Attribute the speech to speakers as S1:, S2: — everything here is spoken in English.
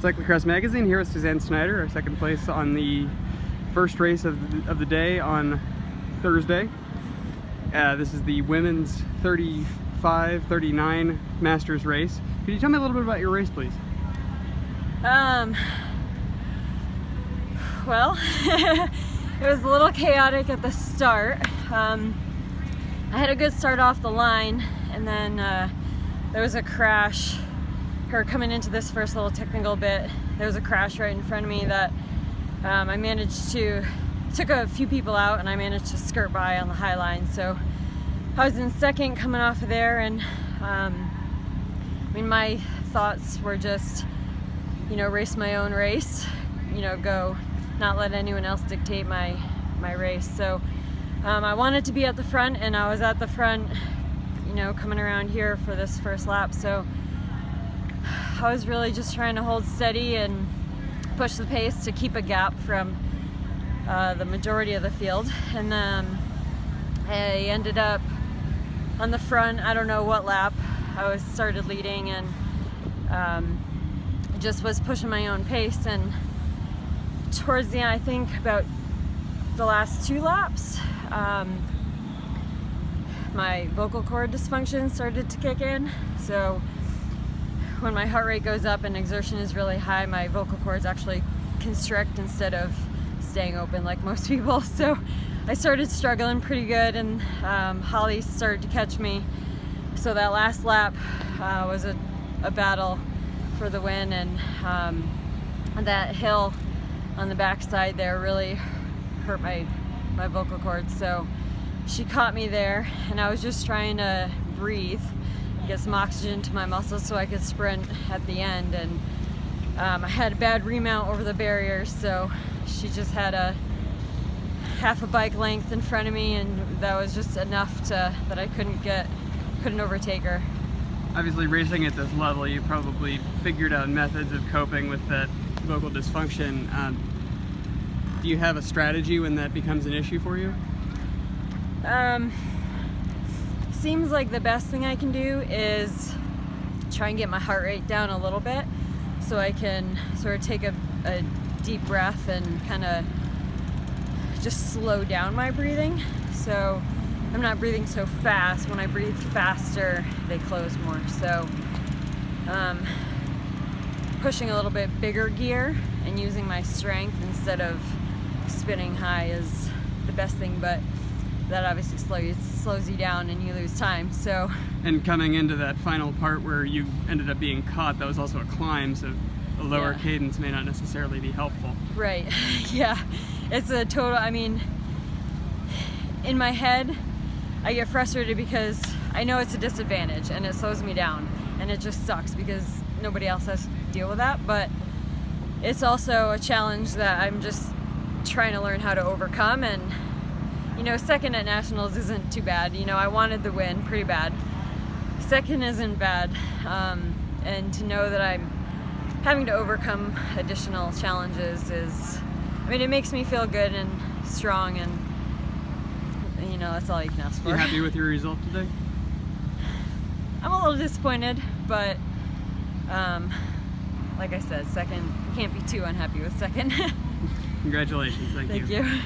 S1: Cyclocross Magazine here with Suzanne Snyder, our second place on the first race of the day on Thursday. This is the women's 35-39 Masters race. Could you tell me a little bit about your race, please?
S2: Well, it was a little chaotic at the start. I had a good start off the line, and then there was a crash. Coming into this first little technical bit, there was a crash right in front of me that I managed to, took a few people out, and I managed to skirt by on the high line. So I was in second coming off of there, and I mean, my thoughts were just, race my own race, go, not let anyone else dictate my race. So I wanted to be at the front, and I was at the front, coming around here for this first lap. So I was really just trying to hold steady and push the pace to keep a gap from the majority of the field. And I ended up on the front. I don't know what lap I started leading, and just was pushing my own pace. And towards the end, I think about the last two laps, my vocal cord dysfunction started to kick in. So when my heart rate goes up and exertion is really high, my vocal cords actually constrict instead of staying open like most people. So I started struggling pretty good, and Holly started to catch me. So that last lap was a battle for the win, and that hill on the backside there really hurt my vocal cords. So she caught me there, and I was just trying to breathe, get some oxygen to my muscles so I could sprint at the end. And I had a bad remount over the barriers, so she just had a half a bike length in front of me, and that was just enough that I couldn't overtake her.
S1: Obviously, racing at this level, you probably figured out methods of coping with that vocal dysfunction. Do you have a strategy when that becomes an issue for you?
S2: Seems like the best thing I can do is try and get my heart rate down a little bit, so I can sort of take a deep breath and kind of just slow down my breathing. So I'm not breathing so fast. When I breathe faster, they close more. So pushing a little bit bigger gear and using my strength instead of spinning high is the best thing, but that obviously slows you down and you lose time. So, and
S1: coming into that final part where you ended up being caught, that was also a climb, so a lower cadence may not necessarily be helpful.
S2: Right. Yeah, it's a total, I mean, in my head I get frustrated because I know it's a disadvantage and it slows me down, and it just sucks because nobody else has to deal with that. But it's also a challenge that I'm just trying to learn how to overcome. And second at nationals isn't too bad. I wanted the win pretty bad. Second isn't bad. And to know that I'm having to overcome additional challenges it makes me feel good and strong, and that's all you can ask for.
S1: You happy with your result today?
S2: I'm a little disappointed, but like I said, second, you can't be too unhappy with second.
S1: Congratulations. Thank you.
S2: Thank you.